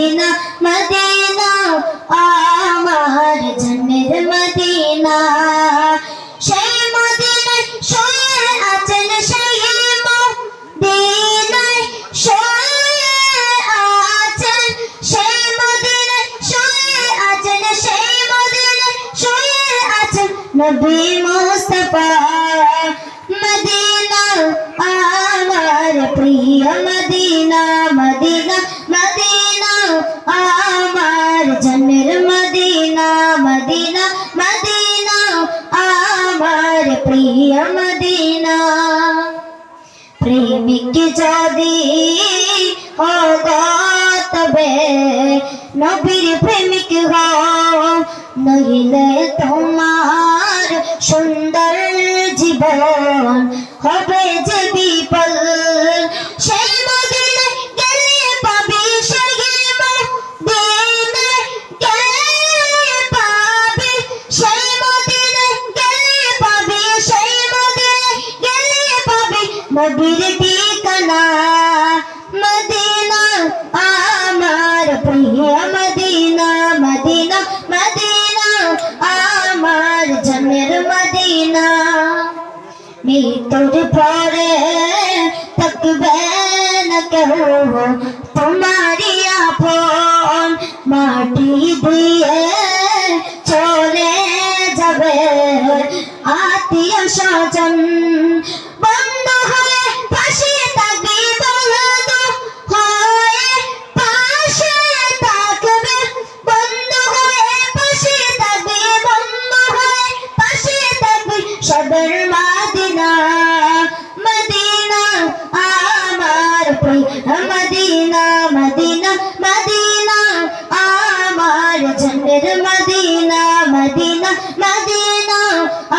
Medina Medina আমার জানের Medina সেই মদিনায় শুয়ে আছেন সেই মদিনায় শুয়ে আছেন সেই মদিনায় শুয়ে আছেন সেই মদিনায় শুয়ে আছেন নবী মুস্তাফা মদিনা আমার প্রিয় মদিনা মদিনা মদিনা আমার জানের মদিনা মদিনা মদিনা আমার প্রিয় মদিনা প্রেমিক যদি তবে নবীর প্রেমিক হও নইলে তোমার সুন্দর জীবন হবে যে বিফল সেই মদিনায় গেলে পাবি সেই মদিনায় গেলে পাবি সেই মদিনায় গেলে পাবি সেই মদিনায় গেলে পাবি নবীর ঠিকানা মদিনা আমার প্রিয় মদিনা মদিনা মদিনা আমার জানের মদিনা মৃত্যুর পরে থাকবে না কেউ তোমারি আপন মাটি দিয়ে চলে যাবে আত্মীয় স্বজন বন্ধ হয়ে পাশে থাকবে বন্ধু হয়ে পাশে থাকবে বন্ধু হয়ে পাশে থাকবে বন্ধু হয়ে পাশে থাকবে সদর মদিনা মদিনা আমার মদিনা মদিনা মদিনা আমার জানের মদিনা মদিনা মদিনা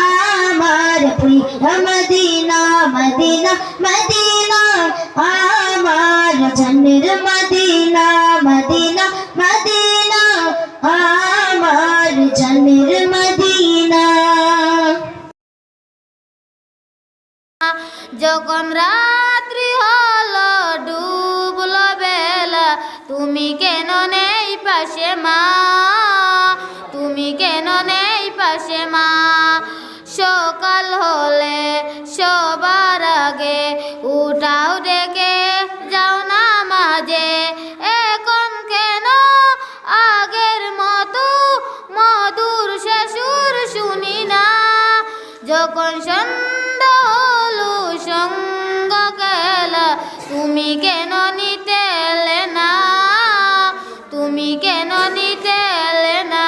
আমার মদিনা মদিনা মদিনা আমার জানের মদিনা মদিনা মদিনা আমার জানের মদিনা যখন রাত্রি হলো ডুবলো বেলা তুমি কেন নেই পাশে মা তুমি কেন নেই পাশে মা সকাল হলে সবার আগে উঠাও ডেকে যাও না মাঝে এখন কেন আগের মতো মধুর শেষুর শুনি না যখন সন্ধ্যা হলো সঙ্গ গেলা তুমি কেন নিতে এলে না তুমি কেন নিতে এলে না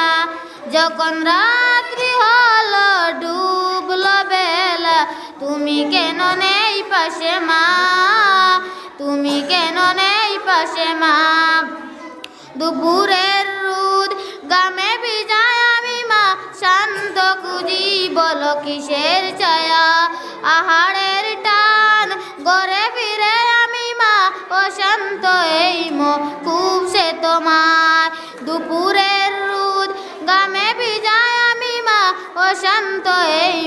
যখন রাত্রি হলো ডুবলো বেলা তুমি কেন নেই পাশে মা তুমি কেন নেই পাশে মা দুপুরের রোদ গামে ভিজায় আমি মা শান্ত খুঁজি বলো কিসের ছায়া আহারের টান ঘরে ফিরে আমি মা অশান্ত এই খুব সে তোমার দুপুরের রোদ গামে ভিজায় আমি মা অশান্ত এই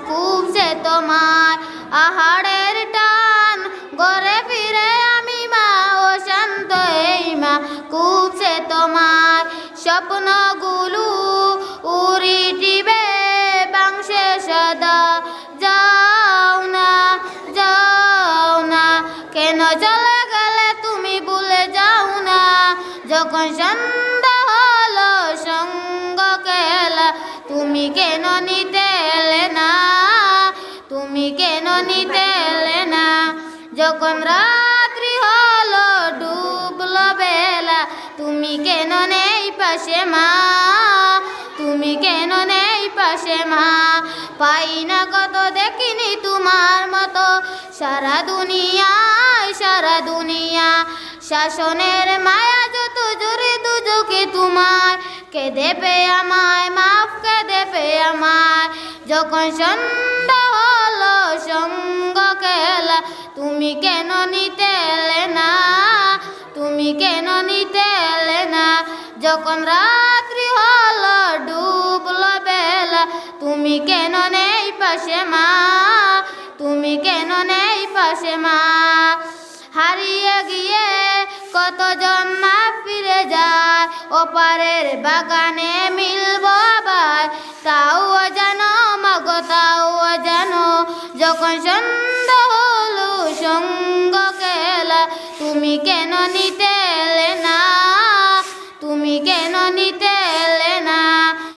খুব সে তোমার আহারের টান ঘরে ফিরে আমি মা অশান্ত এই খুব সে তোমার স্বপ্নগুলো উড়ি দিবে বাংশে সদা যাও না কেন চলে গেলে তুমি ভুলে যাও না যখন সন্ধ্যা হলো সঙ্গ কেলা তুমি কেন নিতে এলে না তুমি কেন নিতে এলে না যখন রাত্রি হলো ডুবলো বেলা তুমি কেন নেই পাশে মা তুমি কেন নেই পাশে মা পাই না কত দেখিনি তোমার মতো সারা দুনিয়া শাসনের মায়া যত জোরে দুজকে তোমার কে দেবে আমায় মাফ কে দেবে আমায় যখন সন্ধ্যা হলো সঙ্গ কেলা তুমি কেন নিতে এলে না তুমি কেন নিতে এলে না যখন রাত্রি হলো ডুবলো বেলা তুমি কেন নেই পাশে মা তুমি কেন নেই পাশে মা হারিয়ে গিয়ে কতজন মা ফিরে যায় ওপারের বাগানে মিলব আবার, তাও জানো মাগো তাও জানো, যখন সন্ধ্যা হলো সঙ্গ কেলা তুমি কেন